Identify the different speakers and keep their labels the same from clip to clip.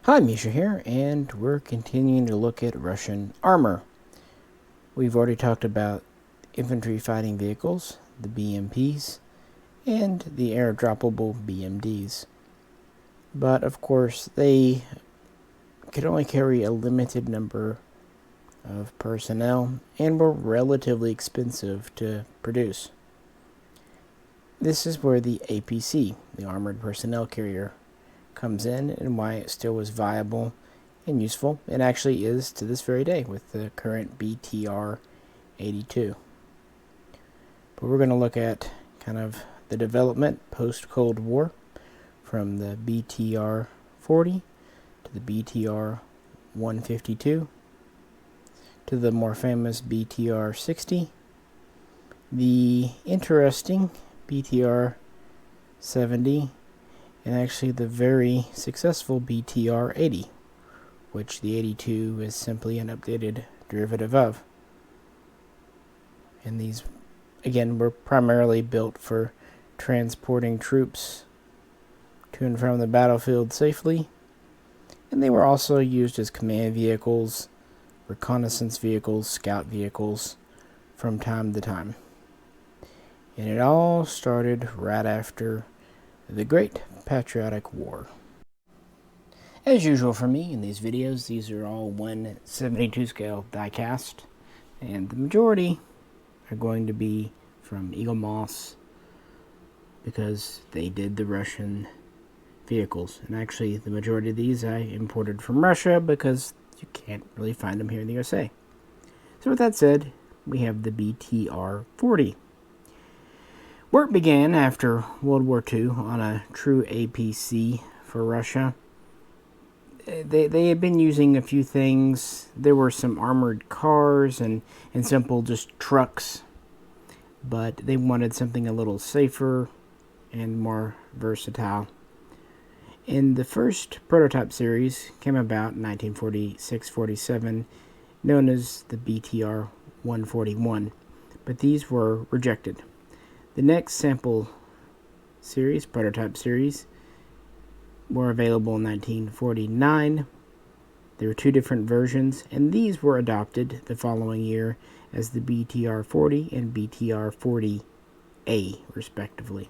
Speaker 1: Hi, Misha here, and we're continuing to look at Russian armor. We've already talked about infantry fighting vehicles, the BMPs, and the air-droppable BMDs. But, of course, they could only carry a limited number of personnel and were relatively expensive to produce. This is where the APC, the Armored Personnel Carrier, comes in and why it still was viable and useful. It actually is to this very day with the current BTR-82. But we're going to look at kind of the development post-Cold War from the BTR40 to the BTR152 to the more famous BTR60, the interesting BTR70, and actually the very successful BTR80, which the 82 is simply an updated derivative of. And these, again, were primarily built for transporting troops to and from the battlefield safely, and they were also used as command vehicles, reconnaissance vehicles, scout vehicles from time to time. And it all started right after the Great Patriotic War. As usual for me in these videos, these are all 1/72 scale die-cast, and the majority are going to be from Eagle Moss because they did the Russian vehicles. And actually, the majority of these I imported from Russia because you can't really find them here in the USA. So with that said, we have the BTR40. Work began after World War II on a true APC for Russia. They had been using a few things. There were some armored cars and simple just trucks, but they wanted something a little safer and more versatile. And the first prototype series came about in 1946-47, known as the BTR141, but these were rejected. The next sample series, prototype series, were available in 1949. There were two different versions, and these were adopted the following year as the BTR40 and BTR40A, respectively.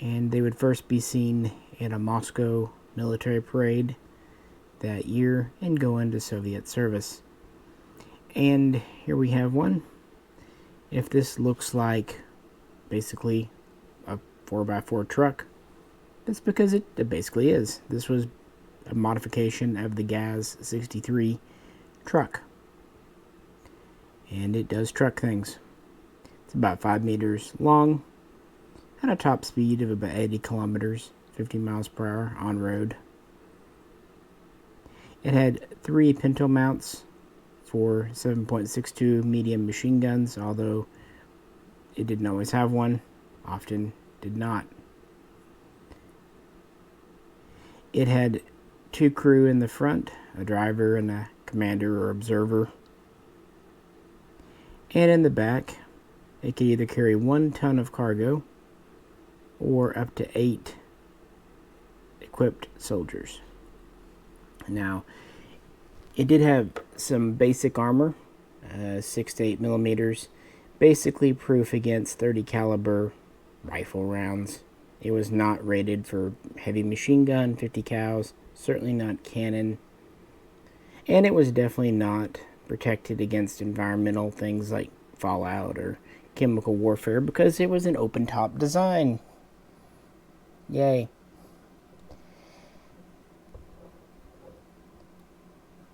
Speaker 1: And they would first be seen in a Moscow military parade that year and go into Soviet service. And here we have one. If this looks like basically a 4x4 truck, that's because it basically is. This was a modification of the GAZ 63 truck. And it does truck things. It's about 5 meters long, at a top speed of about 80 kilometers, 50 miles per hour on road. It had 3 pinto mounts for 7.62 medium machine guns, although it didn't always have one, often did not. It had 2 crew in the front, a driver and a commander or observer. And in the back, it could either carry 1 ton of cargo or up to 8 equipped soldiers. Now, it did have some basic armor, 6 to 8 millimeters, basically proof against 30 caliber rifle rounds. It was not rated for heavy machine gun, 50 cals, certainly not cannon, and it was definitely not protected against environmental things like fallout or chemical warfare because it was an open top design. Yay.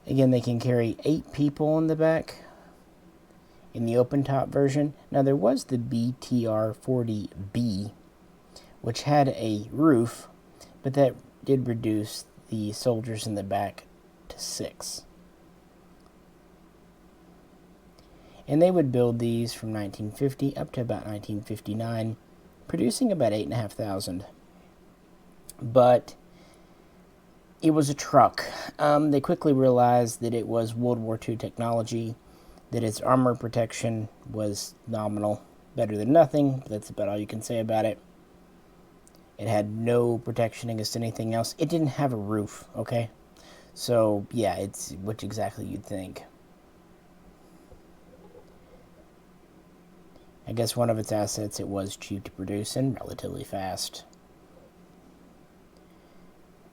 Speaker 1: Again, they can carry 8 people in the back in the open top version. Now there was the BTR40B, which had a roof, but that did reduce the soldiers in the back to 6. And they would build these from 1950 up to about 1959, producing about 8,500. But it was a truck. They quickly realized that it was World War II technology, that its armor protection was nominal, better than nothing. That's about all you can say about it. It had no protection against anything else. It didn't have a roof, okay? So, yeah, it's what exactly you'd think. I guess one of its assets, it was cheap to produce and relatively fast.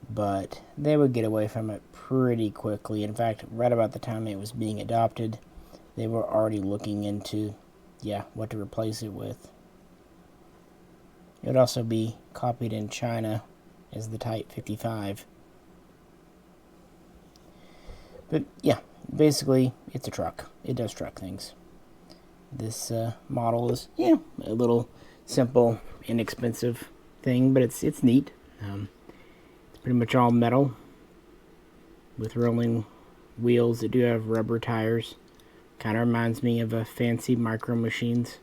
Speaker 1: But they would get away from it pretty quickly. In fact, right about the time it was being adopted, they were already looking into, what to replace it with. It would also be copied in China as the Type 55. But yeah, basically, it's a truck. It does truck things. This model is, a little simple, inexpensive thing, but it's neat. It's pretty much all metal with rolling wheels that do have rubber tires. Kind of reminds me of a fancy Micro Machines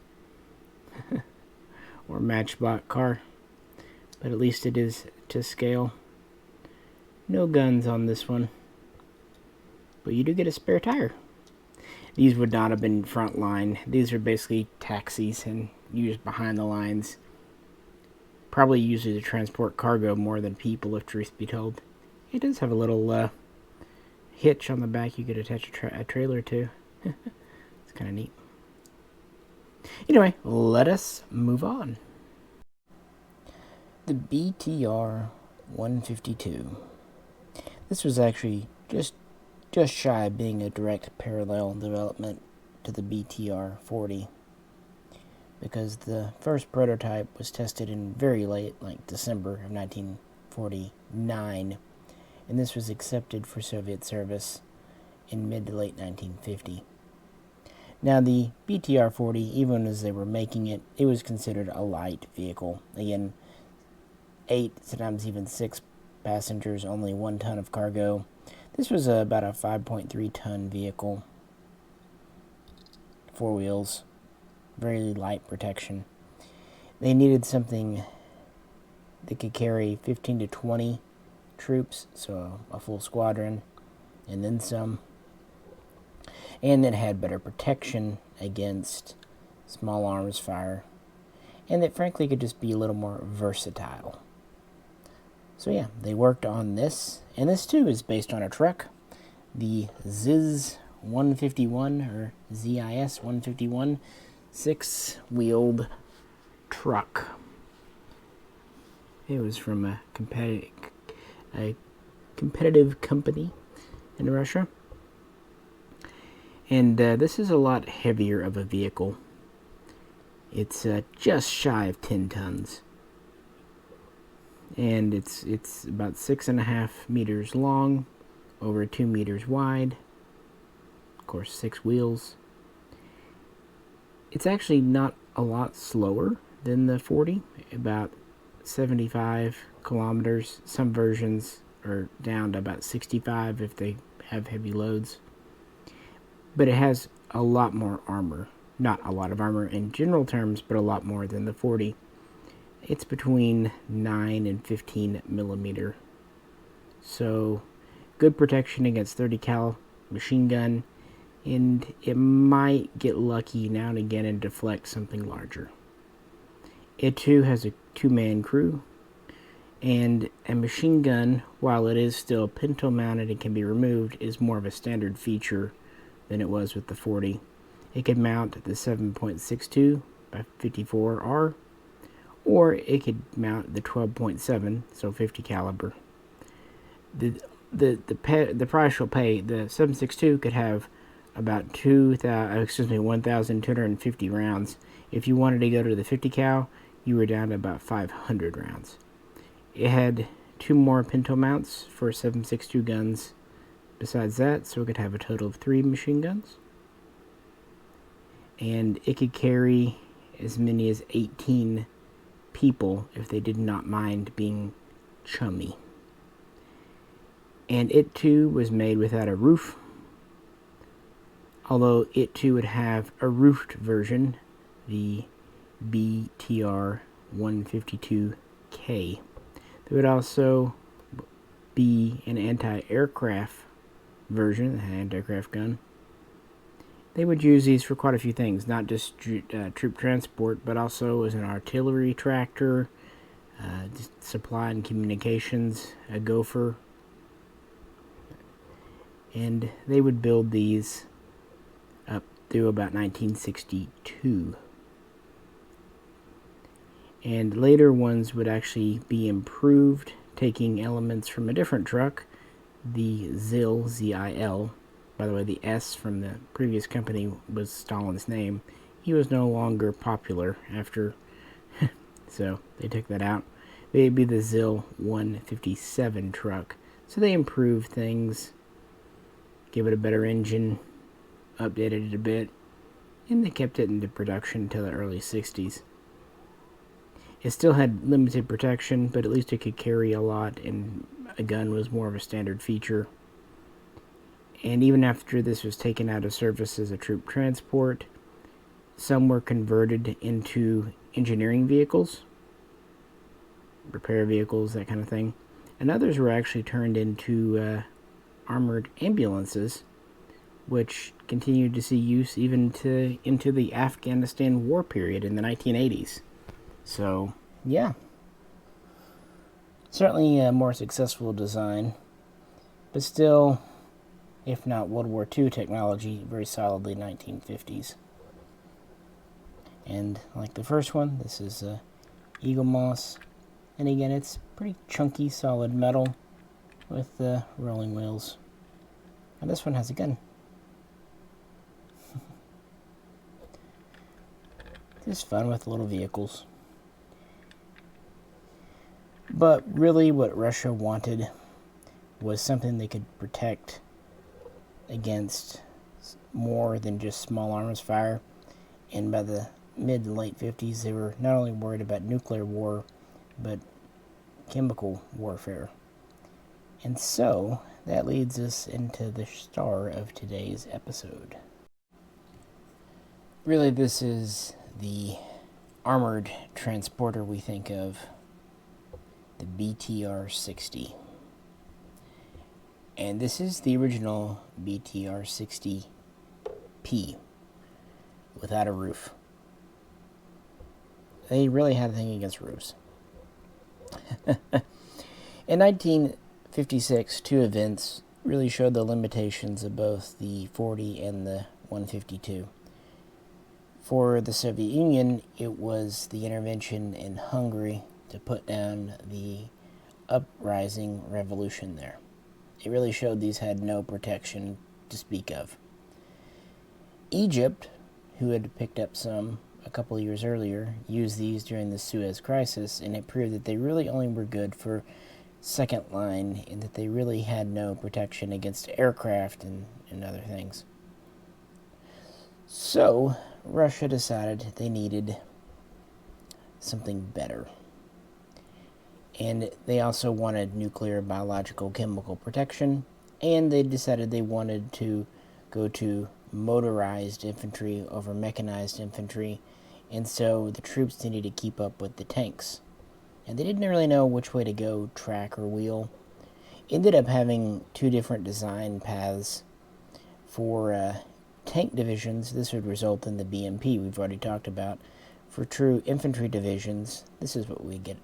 Speaker 1: or Matchbox car, but at least it is to scale. No guns on this one, but you do get a spare tire. These would not have been front line. These are basically taxis and used behind the lines. Probably usually to transport cargo more than people, if truth be told. It does have a little hitch on the back you could attach a trailer to. It's kind of neat. Anyway, let us move on. The BTR152. This was actually just shy of being a direct parallel development to the BTR40, because the first prototype was tested in very late, like December of 1949, and this was accepted for Soviet service in mid to late 1950. Now, the BTR40, even as they were making it, it was considered a light vehicle. Again, 8, sometimes even 6 passengers, only 1 ton of cargo. This was about a 5.3 ton vehicle. 4 wheels. Very light protection. They needed something that could carry 15 to 20 troops, so a full squadron, and then some. And that had better protection against small arms fire. And that frankly could just be a little more versatile. So yeah, they worked on this, and this too is based on a truck, the ZIS 151 or ZIS 151 6-wheeled truck. It was from a competitive company in Russia, and this is a lot heavier of a vehicle. It's just shy of 10 tons. And it's about 6.5 meters long, over 2 meters wide. Of course, 6 wheels. It's actually not a lot slower than the 40, about 75 kilometers. Some versions are down to about 65 if they have heavy loads. But it has a lot more armor. Not a lot of armor in general terms, but a lot more than the 40. It's between 9 and 15 millimeter. So, good protection against 30 cal machine gun, and it might get lucky now and again and deflect something larger. It too has a 2-man crew, and a machine gun, while it is still pintle mounted and can be removed, is more of a standard feature than it was with the 40. It could mount the 7.62 by 54R, or it could mount the 12.7, so 50 caliber. The price you'll pay, the 7.62 could have about 1,250 rounds. If you wanted to go to the 50 cal, you were down to about 500 rounds. It had 2 more pinto mounts for 7.62 guns besides that, so it could have a total of 3 machine guns. And it could carry as many as 18 people if they did not mind being chummy. And it too was made without a roof, although it too would have a roofed version, the BTR152K. There would also be an anti-aircraft version, an anti-aircraft gun. They would use these for quite a few things, not just troop transport, but also as an artillery tractor, supply and communications, a gopher, and they would build these up through about 1962. And later ones would actually be improved, taking elements from a different truck, the ZIL, Z-I-L. By the way, the S from the previous company was Stalin's name. He was no longer popular after, so they took that out. They'd be the ZIL 157 truck. So they improved things, gave it a better engine, updated it a bit, and they kept it into production until the early 60s. It still had limited protection, but at least it could carry a lot, and a gun was more of a standard feature. And even after this was taken out of service as a troop transport, some were converted into engineering vehicles, repair vehicles, that kind of thing. And others were actually turned into armored ambulances, which continued to see use even into the Afghanistan war period in the 1980s. So, yeah. Certainly a more successful design, but still, if not World War II technology, very solidly 1950s. And like the first one, this is Eagle Moss. And again, it's pretty chunky, solid metal with rolling wheels. And this one has a gun. Just fun with little vehicles. But really what Russia wanted was something they could protect against more than just small arms fire. And by the mid and late 50s, they were not only worried about nuclear war, but chemical warfare. And so, that leads us into the star of today's episode. Really, this is the armored transporter we think of, the BTR60. And this is the original BTR60P, without a roof. They really had a thing against roofs. In 1956, two events really showed the limitations of both the 40 and the 152. For the Soviet Union, it was the intervention in Hungary to put down the uprising revolution there. It really showed these had no protection to speak of. Egypt, who had picked up some a couple of years earlier, used these during the Suez Crisis, and it proved that they really only were good for second line, and that they really had no protection against aircraft and other things. So, Russia decided they needed something better. And they also wanted nuclear, biological, chemical protection, and they decided they wanted to go to motorized infantry over mechanized infantry, and so the troops needed to keep up with the tanks. And they didn't really know which way to go, track or wheel. Ended up having two different design paths. For tank divisions, this would result in the BMP we've already talked about. For true infantry divisions, this is what we get.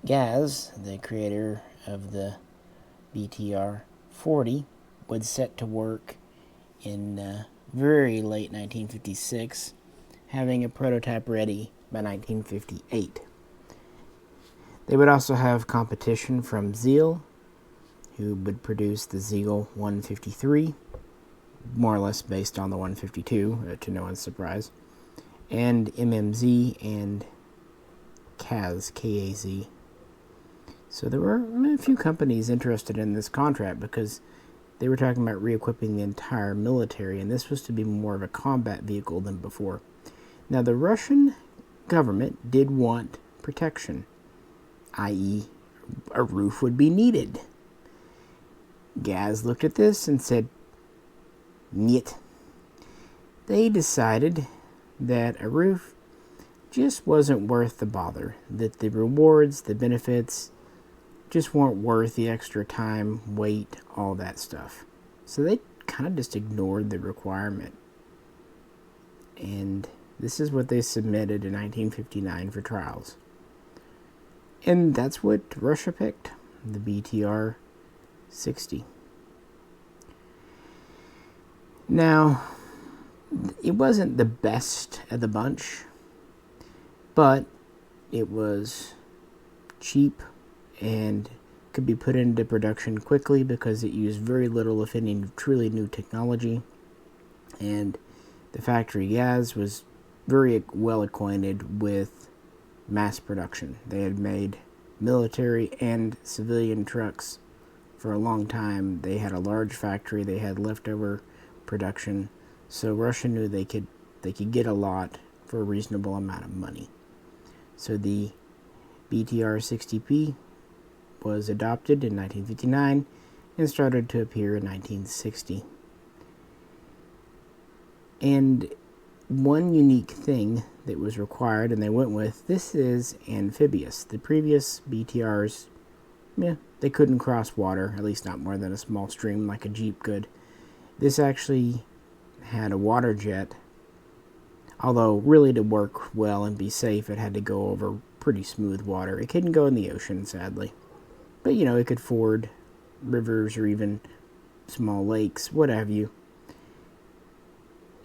Speaker 1: Gaz, the creator of the BTR40, would set to work in very late 1956, having a prototype ready by 1958. They would also have competition from ZIL, who would produce the ZIL 153, more or less based on the 152, to no one's surprise, and MMZ and KAZ, K-A-Z. So there were a few companies interested in this contract because they were talking about re-equipping the entire military, and this was to be more of a combat vehicle than before. Now, the Russian government did want protection, i.e., a roof would be needed. Gaz looked at this and said, "Niet." They decided that a roof just wasn't worth the bother, that the rewards, the benefits, just weren't worth the extra time, weight, all that stuff. So they kind of just ignored the requirement. And this is what they submitted in 1959 for trials. And that's what Russia picked, the BTR60. Now, it wasn't the best of the bunch, but it was cheap and could be put into production quickly because it used very little, if any, truly new technology. And the factory guys was very well acquainted with mass production. They had made military and civilian trucks for a long time. They had a large factory. They had leftover production. So Russia knew they could get a lot for a reasonable amount of money. So the BTR60P was adopted in 1959 and started to appear in 1960. And one unique thing that was required, and they went with, this is amphibious. The previous BTRs, they couldn't cross water, at least not more than a small stream like a Jeep could. This actually had a water jet, although really to work well and be safe, it had to go over pretty smooth water. It couldn't go in the ocean, sadly. But, it could ford rivers or even small lakes, what have you.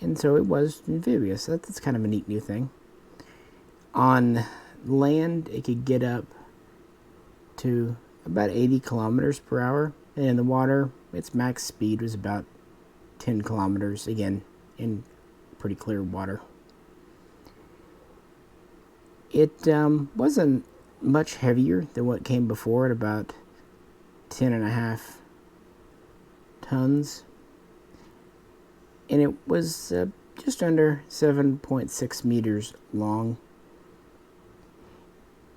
Speaker 1: And so it was amphibious. That's kind of a neat new thing. On land, it could get up to about 80 kilometers per hour. And in the water, its max speed was about 10 kilometers, again, in pretty clear water. It wasn't much heavier than what came before at about 10.5 tons. And it was just under 7.6 meters long.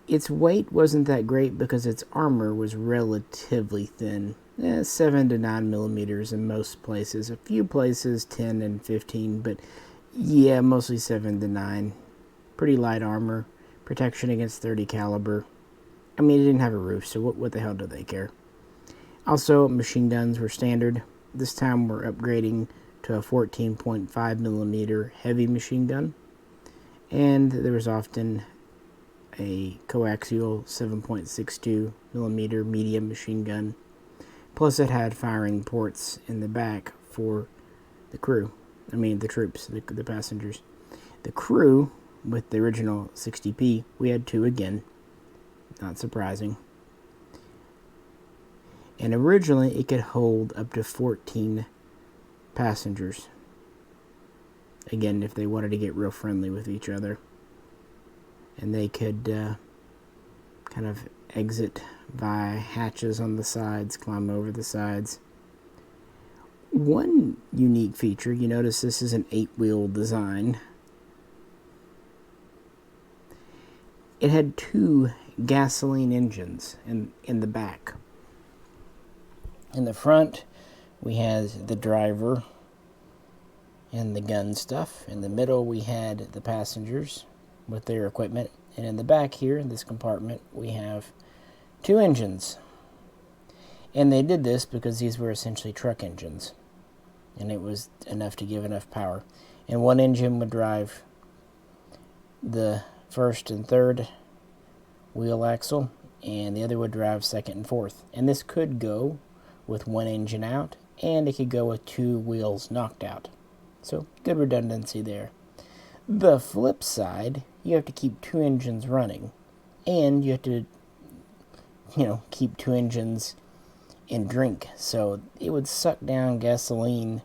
Speaker 1: Its weight wasn't that great because its armor was relatively thin, 7 to 9 millimeters in most places. A few places 10 and 15, but yeah, mostly 7 to 9. Pretty light armor, protection against 30 caliber. I mean, it didn't have a roof, so what the hell do they care? Also, machine guns were standard. This time we're upgrading to a 14.5 millimeter heavy machine gun, and there was often a coaxial 7.62 millimeter medium machine gun. Plus, it had firing ports in the back for the crew. I mean, the troops, the passengers. The crew, with the original 60P, we had 2 again. Not surprising. And originally, it could hold up to 14 passengers. Again, if they wanted to get real friendly with each other. And they could kind of exit via hatches on the sides, climb over the sides. One unique feature, you notice this is an 8-wheel design. It had 2 gasoline engines in the back. In the front, we had the driver and the gun stuff. In the middle, we had the passengers with their equipment. And in the back here, in this compartment, we have 2 engines. And they did this because these were essentially truck engines. And it was enough to give enough power. And one engine would drive the first and third wheel axle, and the other would drive second and fourth. And this could go with one engine out, and it could go with 2 wheels knocked out. So, good redundancy there. The flip side, you have to keep 2 engines running, and you have to, keep 2 engines in drink. So, it would suck down gasoline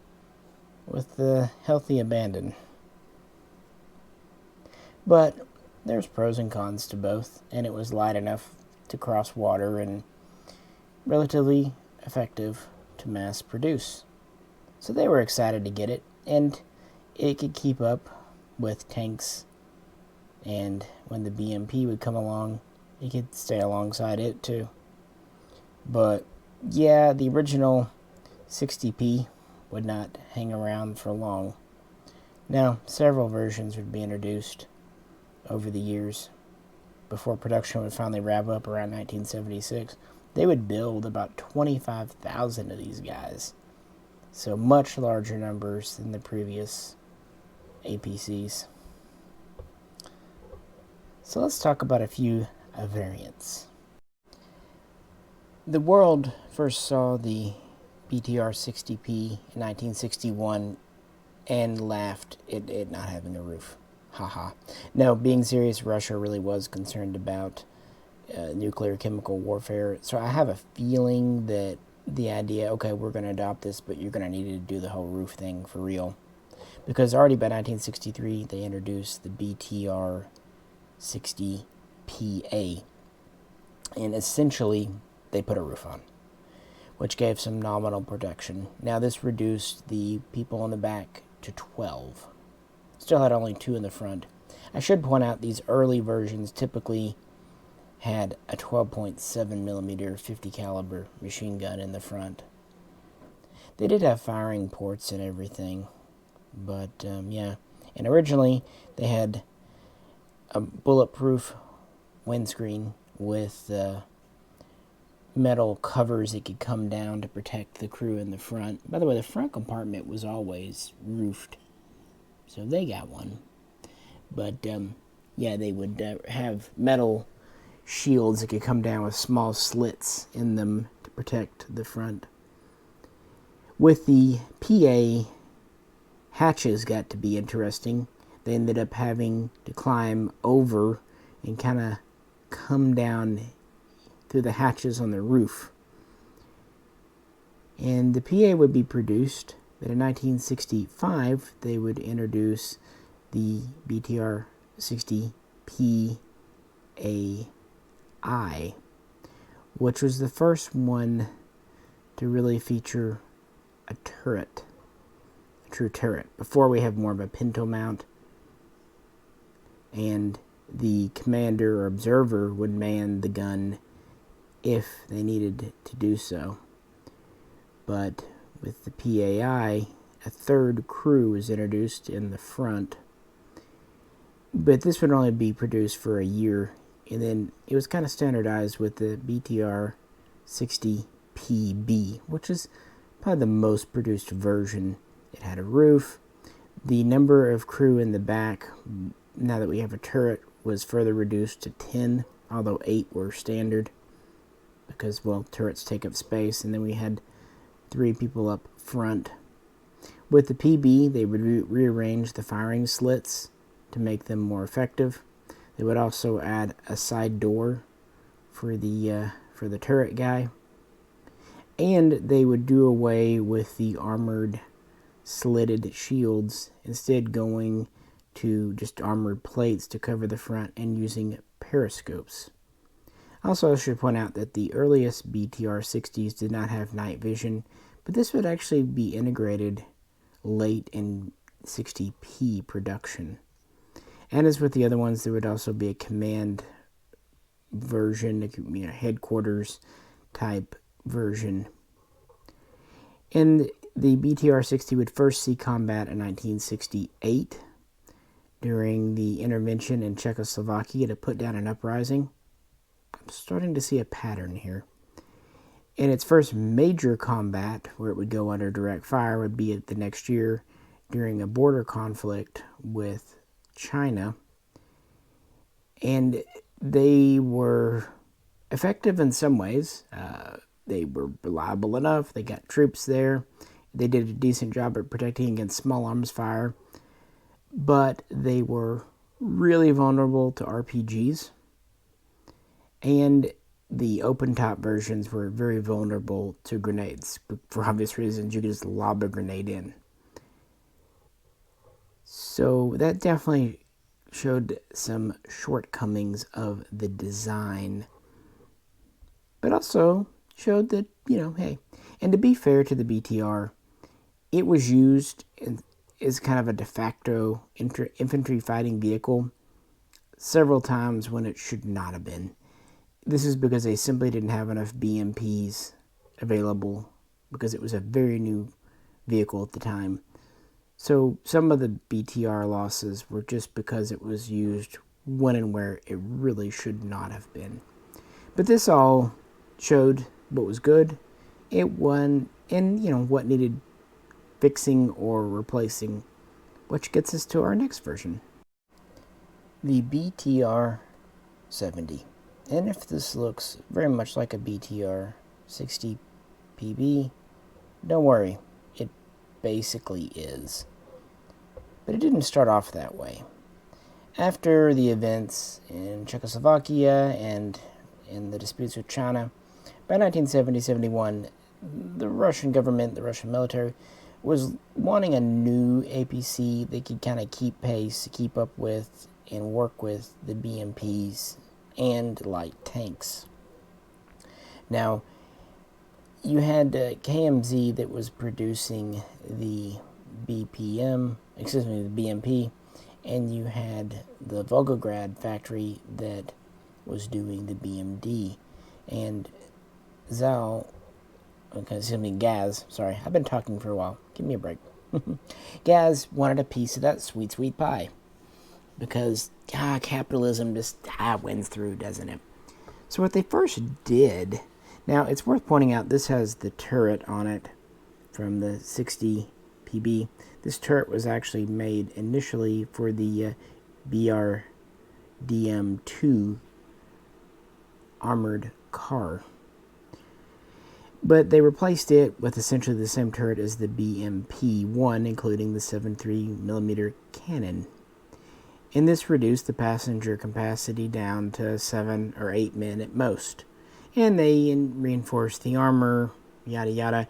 Speaker 1: with the healthy abandon. But there's pros and cons to both, and it was light enough to cross water and relatively effective to mass produce. So they were excited to get it, and it could keep up with tanks, and when the BMP would come along, it could stay alongside it too. But yeah, the original 60P would not hang around for long. Now, several versions would be introduced over the years before production would finally wrap up around 1976. They would build about 25,000 of these guys. So much larger numbers than the previous APCs. So let's talk about a few variants. The world first saw the BTR60P in 1961 and laughed at it not having a roof. Haha. No, being serious, Russia really was concerned about nuclear chemical warfare. So I have a feeling that the idea, okay, we're going to adopt this, but you're going to need to do the whole roof thing for real. Because already by 1963, they introduced the BTR60PA. And essentially, they put a roof on, which gave some nominal protection. Now, this reduced the people on the back to 12. Still had only 2 in the front. I should point out these early versions typically had a 12.7 millimeter 50 caliber machine gun in the front. They did have firing ports and everything, but yeah. And originally they had a bulletproof windscreen with metal covers that could come down to protect the crew in the front. By the way, the front compartment was always roofed, so they got one. But yeah, they would have metal shields that could come down with small slits in them to protect the front. With the PA, hatches got to be interesting. They ended up having to climb over and kind of come down through the hatches on the roof. And the PA would be produced, but in 1965 they would introduce the BTR60PAI, which was the first one to really feature a turret, a true turret. Before, we have more of a pinto mount, and the commander or observer would man the gun if they needed to do so. But with the PAI, a third crew was introduced in the front, but this would only be produced for a year, and then it was kind of standardized with the BTR60PB, which is probably the most produced version. It had a roof. The number of crew in the back, now that we have a turret, was further reduced to 10, although 8 were standard because, well, turrets take up space. And then we had 3 people up front. With the PB, they would rearrange the firing slits to make them more effective. They would also add a side door for the turret guy. And they would do away with the armored slitted shields, instead going to just armored plates to cover the front and using periscopes. Also, I should point out that the earliest BTR60s did not have night vision, but this would actually be integrated late in 60P production. And as with the other ones, there would also be a command version, a headquarters type version. And the BTR60 would first see combat in 1968 during the intervention in Czechoslovakia to put down an uprising. I'm starting to see a pattern here. And its first major combat, where it would go under direct fire, would be the next year during a border conflict with China. And they were effective in some ways. They were reliable enough. They got troops there. They did a decent job at protecting against small arms fire. But they were really vulnerable to RPGs. And the open-top versions were very vulnerable to grenades. For obvious reasons, you could just lob a grenade in. So that definitely showed some shortcomings of the design. But also showed that, hey. And to be fair to the BTR, it was used as kind of a de facto infantry fighting vehicle several times when it should not have been. This is because they simply didn't have enough BMPs available, because it was a very new vehicle at the time. So some of the BTR losses were just because it was used when and where it really should not have been. But this all showed what was good, it won, and what needed fixing or replacing, which gets us to our next version. The BTR70. And if this looks very much like a BTR60 PB, don't worry, it basically is. But it didn't start off that way. After the events in Czechoslovakia and in the disputes with China, by 1970-71, the Russian government, the Russian military, was wanting a new APC that could kind of keep pace, keep up with, and work with the BMPs and light tanks. Now, you had KMZ that was producing the the BMP, and you had the Volgograd factory that was doing the BMD. And Gaz, sorry, I've been talking for a while. Give me a break. Gaz wanted a piece of that sweet, sweet pie. Because, capitalism just wins through, doesn't it? So what they first did, now it's worth pointing out this has the turret on it from the 60 PB. This turret was actually made initially for the BRDM2 armored car. But they replaced it with essentially the same turret as the BMP1, including the 7.3mm cannon. And this reduced the passenger capacity down to 7 or 8 men at most. And they reinforced the armor, yada yada.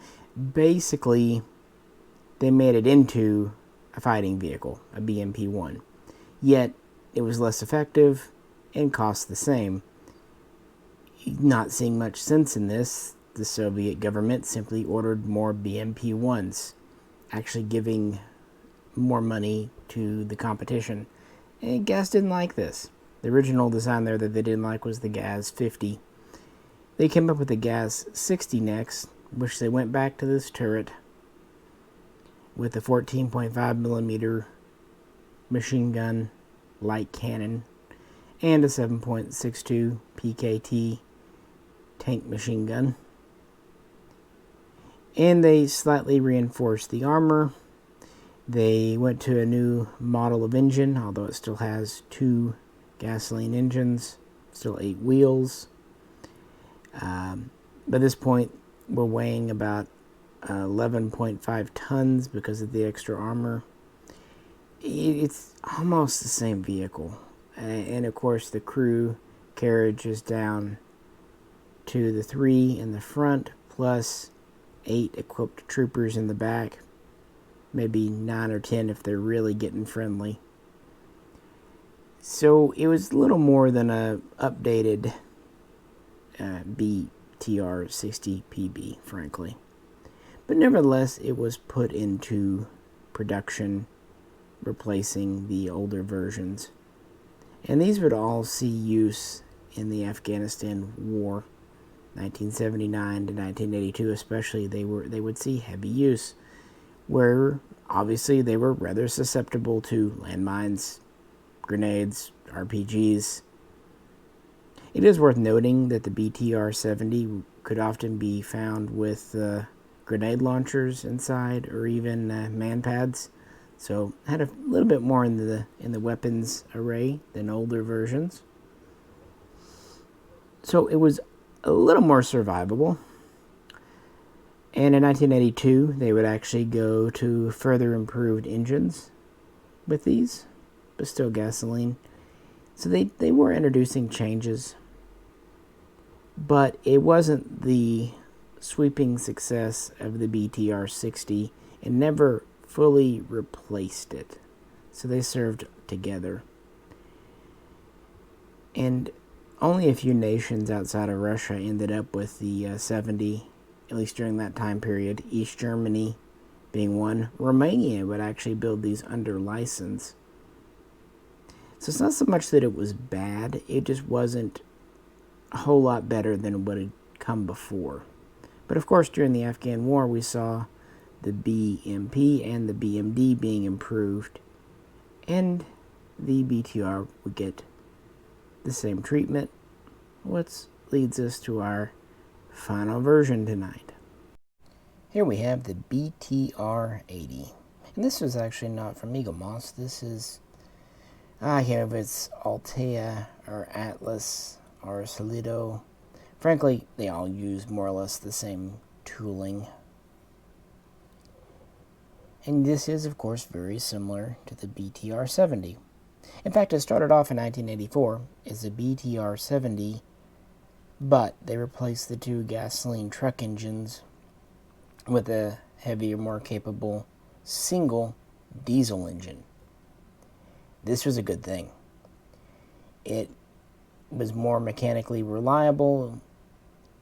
Speaker 1: Basically, they made it into a fighting vehicle, a BMP-1. Yet, it was less effective and cost the same. Not seeing much sense in this, the Soviet government simply ordered more BMP-1s, actually giving more money to the competition. And Gaz didn't like this. The original design there that they didn't like was the Gaz 50. They came up with the Gaz 60 next, which they went back to this turret with a 14.5mm machine gun light cannon and a 7.62 PKT tank machine gun. And they slightly reinforced the armor. They went to a new model of engine, although it still has 2 gasoline engines, still 8 wheels. By this point, we're weighing about 11.5 tons because of the extra armor. It's almost the same vehicle. And of course, the crew carriage is down to the 3 in the front, plus 8 equipped troopers in the back. Maybe 9 or 10 if they're really getting friendly. So it was a little more than a updated BTR60 PB, frankly. But nevertheless, it was put into production, replacing the older versions. And these would all see use in the Afghanistan War, 1979 to 1982 especially. They would see heavy use, where obviously they were rather susceptible to landmines, grenades, RPGs. It is worth noting that the BTR70 could often be found with grenade launchers inside, or even man pads. So had a little bit more in the weapons array than older versions. So it was a little more survivable. And in 1982, they would actually go to further improved engines with these, but still gasoline. So they were introducing changes, but it wasn't the sweeping success of the BTR60 and never fully replaced it. So they served together. And only a few nations outside of Russia ended up with the 70, at least during that time period. East Germany being one. Romania would actually build these under license. So it's not so much that it was bad, it just wasn't a whole lot better than what had come before. But of course, during the Afghan War, we saw the BMP and the BMD being improved, and the BTR would get the same treatment, which leads us to our final version tonight. Here we have the BTR80. And this was actually not from Eagle Moss. This is, I can't remember if it's Altea or Atlas Arcelito. Frankly, they all use more or less the same tooling. And this is, of course, very similar to the BTR70. In fact, it started off in 1984 as a BTR70, but they replaced the two gasoline truck engines with a heavier, more capable single diesel engine. This was a good thing. It was more mechanically reliable.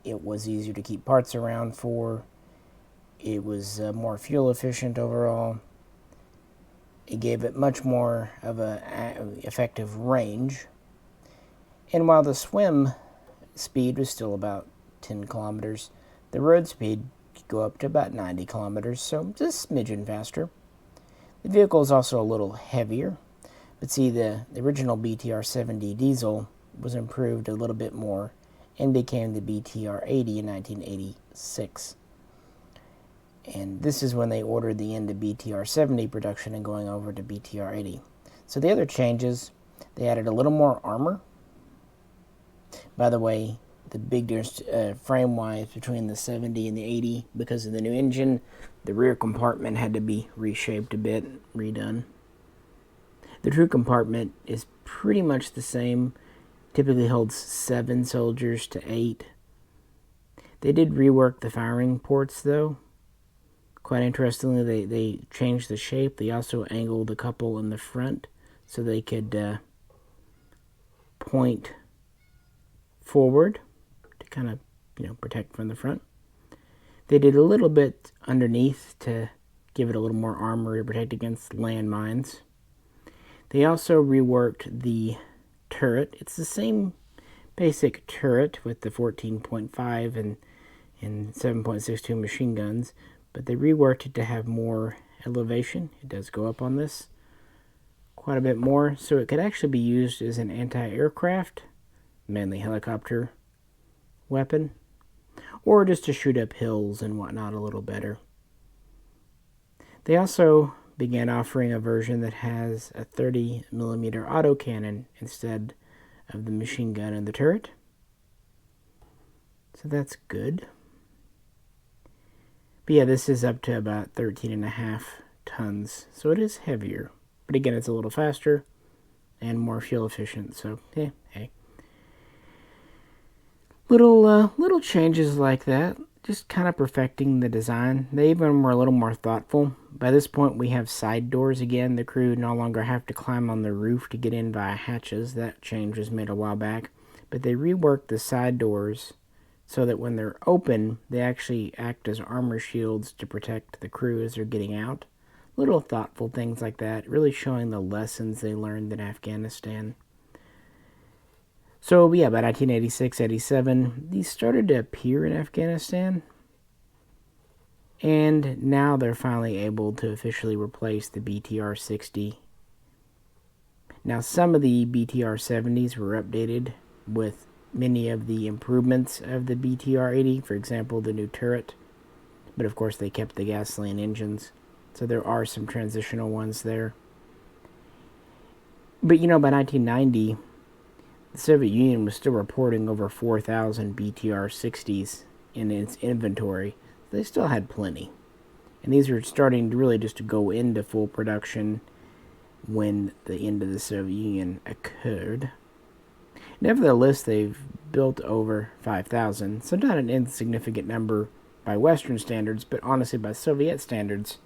Speaker 1: It was easier to keep parts around for. It was more fuel efficient overall. It gave it much more of an effective range. And while the swim speed was still about 10 kilometers, the road speed could go up to about 90 kilometers, so just a smidgen faster. The vehicle is also a little heavier, but see, the original BTR70 diesel was improved a little bit more and became the BTR80 in 1986. And this is when they ordered the end of BTR70 production and going over to BTR80. So the other changes, they added a little more armor. By the way, the big difference frame-wise between the 70 and the 80, because of the new engine, the rear compartment had to be reshaped a bit, redone. The crew compartment is pretty much the same. Typically holds 7 soldiers to 8. They did rework the firing ports, though. Quite interestingly, they changed the shape. They also angled a couple in the front so they could point forward to kind of, protect from the front. They did a little bit underneath to give it a little more armor to protect against landmines. They also reworked the turret. It's the same basic turret with the 14.5 and 7.62 machine guns, but they reworked it to have more elevation. It does go up on this quite a bit more, so it could actually be used as an anti-aircraft, mainly helicopter weapon, or just to shoot up hills and whatnot a little better. They also began offering a version that has a 30mm autocannon instead of the machine gun and the turret. So that's good. But yeah, this is up to about 13.5 tons, so it is heavier. But again, it's a little faster and more fuel efficient, so hey. Little changes like that, just kind of perfecting the design. They even were a little more thoughtful. By this point, we have side doors again. The crew no longer have to climb on the roof to get in via hatches. That change was made a while back. But they reworked the side doors so that when they're open, they actually act as armor shields to protect the crew as they're getting out. Little thoughtful things like that, really showing the lessons they learned in Afghanistan. So yeah, by 1986-87, these started to appear in Afghanistan. And now they're finally able to officially replace the BTR60. Now some of the BTR70s were updated with many of the improvements of the BTR80, for example, the new turret. But of course they kept the gasoline engines, so there are some transitional ones there. But by 1990, the Soviet Union was still reporting over 4,000 BTR60s in its inventory. They still had plenty. And these are starting to really just to go into full production when the end of the Soviet Union occurred. Nevertheless, they've built over 5,000, so not an insignificant number by Western standards, but honestly by Soviet standards,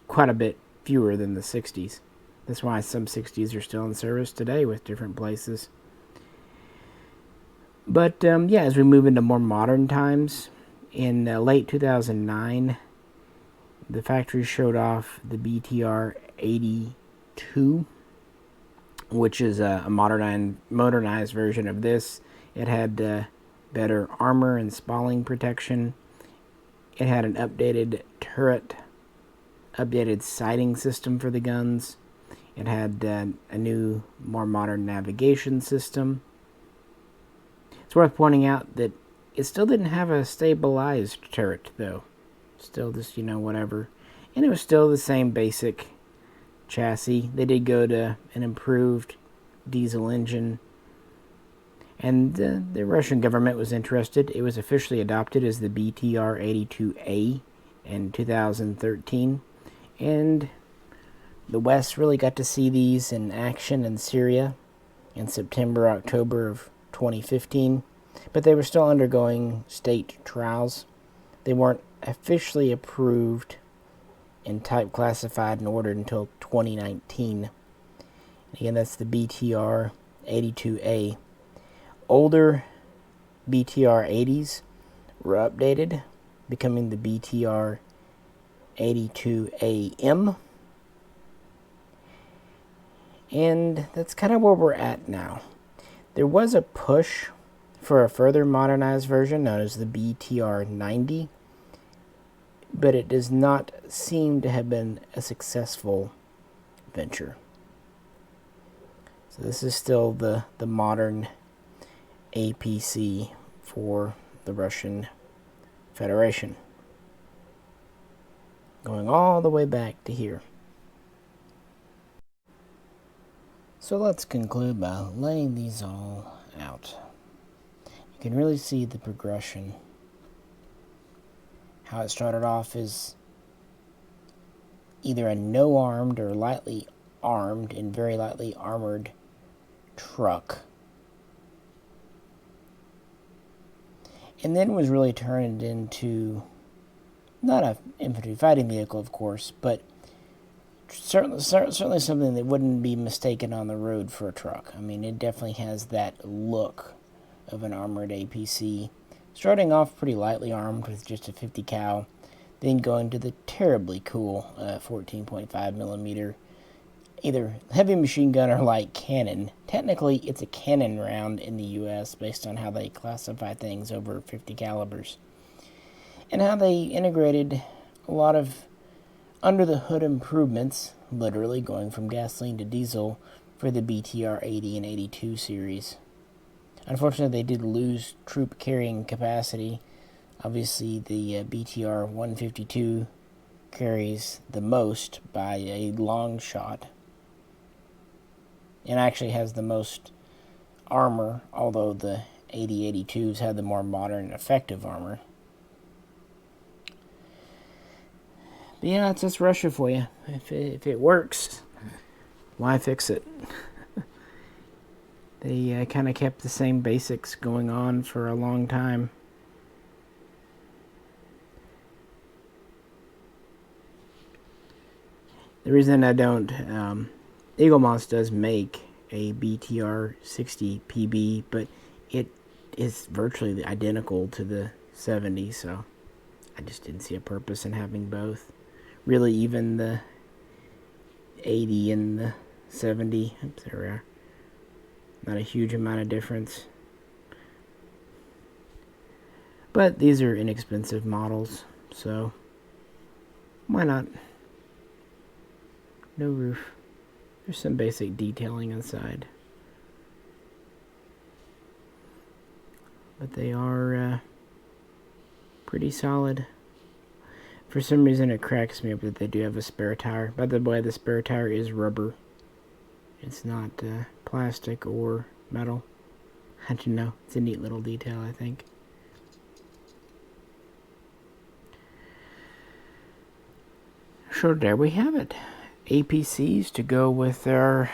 Speaker 1: quite a bit fewer than the 60s. That's why some 60s are still in service today with different places. But as we move into more modern times, in late 2009, the factory showed off the BTR82, which is a modernized version of this. It had better armor and spalling protection. It had an updated turret, updated sighting system for the guns. It had a new, more modern navigation system. It's worth pointing out that it still didn't have a stabilized turret, though. Still just, whatever. And it was still the same basic chassis. They did go to an improved diesel engine. And the Russian government was interested. It was officially adopted as the BTR82A in 2013. And the West really got to see these in action in Syria in September, October of 2015. But they were still undergoing state trials. They weren't officially approved and type classified and ordered until 2019. Again, that's the BTR82A. Older BTR80s were updated, becoming the BTR82AM. And that's kind of where we're at now. There was a push for a further modernized version known as the BTR90, but it does not seem to have been a successful venture. So this is still the modern APC for the Russian Federation, going all the way back to here. So let's conclude by laying these all out. You can really see the progression. How it started off as either a no-armed or lightly armed and very lightly armored truck, and then was really turned into not an infantry fighting vehicle, of course, but certainly something that wouldn't be mistaken on the road for a truck. I mean, it definitely has that look of an armored APC, starting off pretty lightly armed with just a 50 cal, then going to the terribly cool 14.5 millimeter either heavy machine gun or light cannon. Technically, it's a cannon round in the U.S. based on how they classify things over 50 calibers, and how they integrated a lot of under-the-hood improvements, literally going from gasoline to diesel, for the BTR80 and 82 series. Unfortunately, they did lose troop carrying capacity. Obviously, the BTR152 carries the most by a long shot, and actually has the most armor, although the 80-82s had the more modern and effective armor. But yeah, it's just Russia for you. If it works, why fix it? They kind of kept the same basics going on for a long time. The reason I don't, Eaglemoss does make a BTR60 PB, but it is virtually identical to the 70, so I just didn't see a purpose in having both. Really, even the 80 and the 70, oops, there we are. Not a huge amount of difference. But these are inexpensive models, so why not? No roof. There's some basic detailing inside, but they are pretty solid. For some reason, it cracks me up that they do have a spare tire. By the way, the spare tire is rubber. It's not plastic or metal. I don't know. It's a neat little detail, I think. So there we have it. APCs to go with our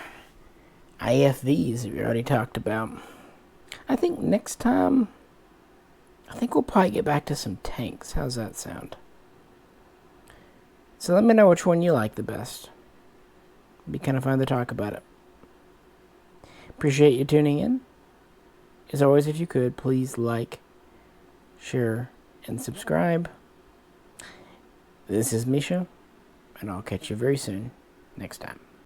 Speaker 1: IFVs that we already talked about. I think next time, we'll probably get back to some tanks. How's that sound? So let me know which one you like the best. It'd be kind of fun to talk about it. Appreciate you tuning in. As always, if you could, please like, share, and subscribe. This is Misha, and I'll catch you very soon next time.